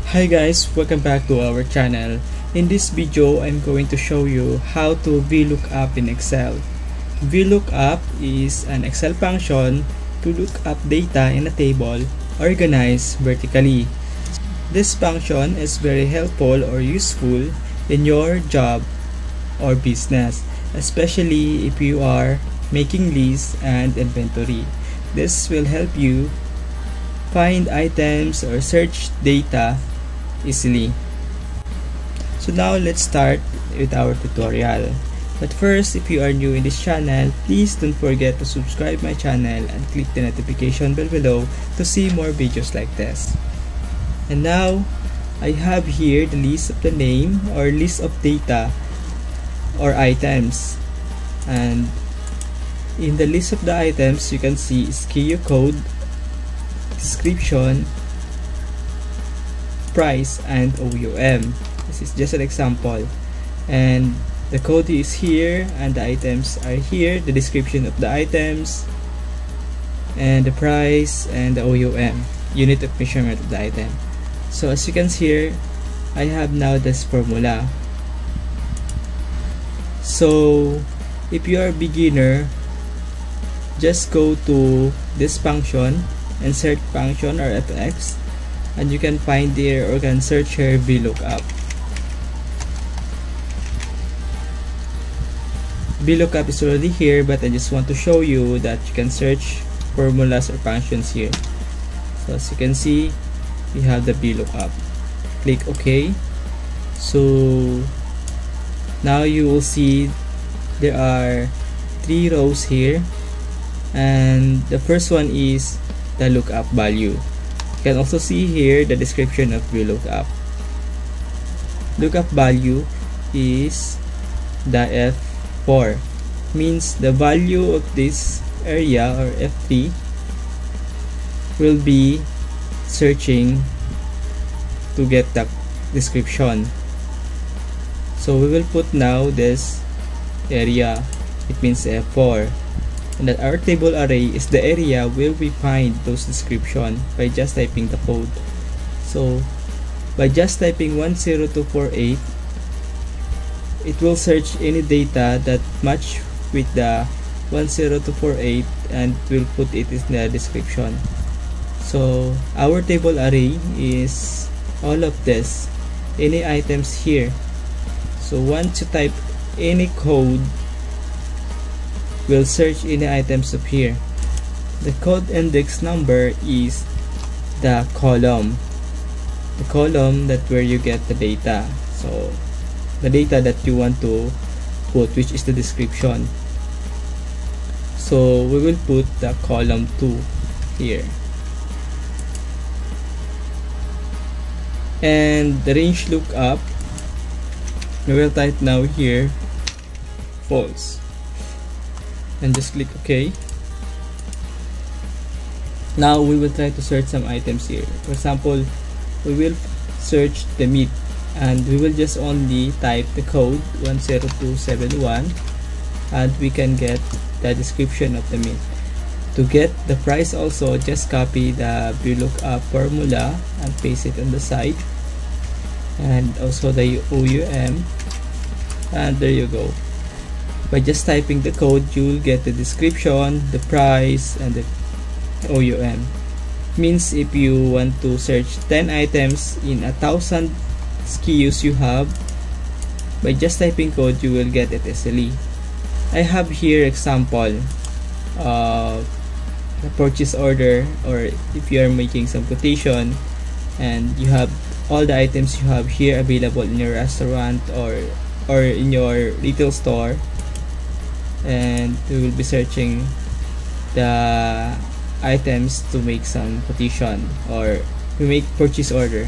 Hi guys, welcome back to our channel. In this video, I'm going to show you how to VLOOKUP in Excel. VLOOKUP is an Excel function to look up data in a table organized vertically. This function is very helpful or useful in your job or business, especially if you are making lists and inventory. This will help you find items or search data easily. So now let's start with our tutorial. But first, if you are new in this channel, please don't forget to subscribe my channel and click the notification bell below to see more videos like this. And now I have here the list of the name or list of data or items, and in the list of the items you can see SKU code, description, price, and OUM. This is just an example, and the code is here and the items are here, the description of the items and the price and the OUM, unit of measurement of the item. So as you can see here, I have now this formula. So if you are a beginner, just go to this function, insert function or fx, and you can find there or can search here VLOOKUP. VLOOKUP is already here, but I just want to show you that you can search formulas or functions here. So as you can see, we have the VLOOKUP. Click OK. So now you will see there are 3 rows here, and the first one is the lookup value. You can also see here the description of VLOOKUP. Lookup value is the F4, means the value of this area or F3 will be searching to get the description. So we will put now this area, it means F4, and that our table array is the area where we find those description by just typing the code. So by just typing 10248, it will search any data that match with the 10248 and will put it in the description. So our table array is all of this, any items here. So once you type any code, will search any items up here. The code index number is the column that where you get the data. So the data that you want to put, which is the description. So we will put the column 2 here, and the range lookup, we will type now here false, and just click OK. Now we will try to search some items here. For example, we will search the meat, and we will just only type the code 10271, and we can get the description of the meat. To get the price also, just copy the VLOOKUP formula and paste it on the side, and also the OUM, and there you go. By just typing the code, you will get the description, the price, and the OUM. Means if you want to search 10 items in 1,000 SKUs you have, by just typing code, you will get it easily. I have here example of the purchase order, or if you are making some quotation and you have all the items you have here available in your restaurant or in your retail store, and we will be searching the items to make some quotation or to make purchase order.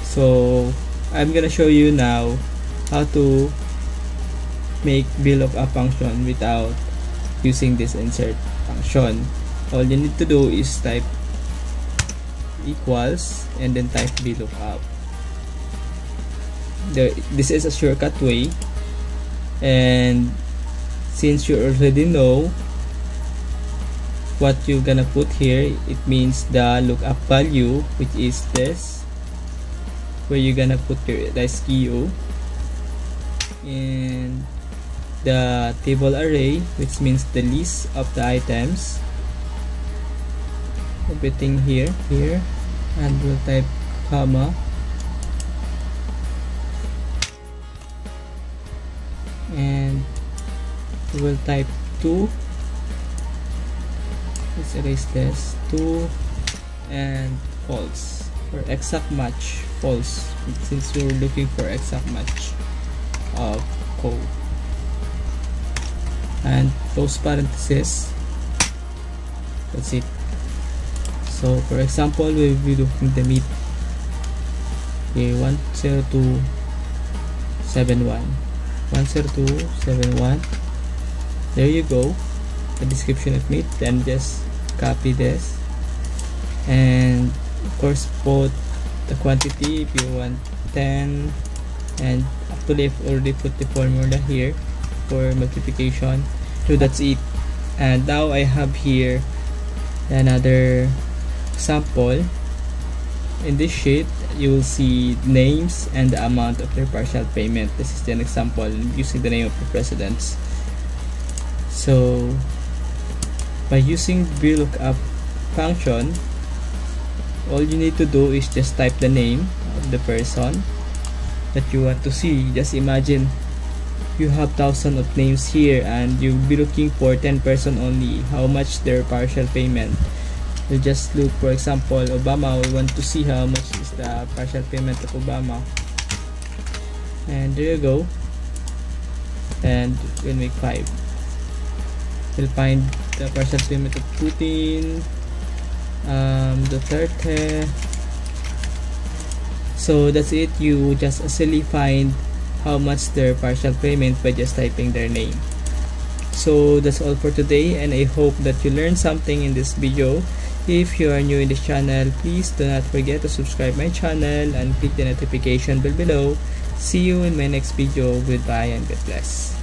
So I'm gonna show you now how to make VLOOKUP function without using this insert function. All you need to do is type equals and then type VLOOKUP. This is a shortcut way, and since you already know what you're gonna put here, it means the lookup value, which is this, where you're gonna put your the SKU, and the table array, which means the list of the items, everything here, and we'll type comma, and we'll type 2. Let's erase this, 2, and false, for exact match, false, since we're looking for exact match of code, and close parenthesis. That's it. So for example, we'll be looking the meat here, 10271, 10271. There you go, the description of meat. Then just copy this, and of course put the quantity if you want 10, and actually I've already put the formula here for multiplication. So that's it. And now I have here another sample. In this sheet you will see names and the amount of their partial payment. This is an example using the name of the presidents. So by using VLOOKUP function, all you need to do is just type the name of the person that you want to see. Just imagine you have thousands of names here, and you'll be looking for 10 person only, how much their partial payment. You just look, for example, Obama. We want to see how much is the partial payment of Obama, and there you go. And we'll make 5. We'll find the partial payment of Putin, Duterte. So that's it. You just easily find how much their partial payment by just typing their name. So that's all for today, and I hope that you learned something in this video. If you are new in this channel, please do not forget to subscribe my channel and click the notification bell below. See you in my next video. Goodbye and God bless.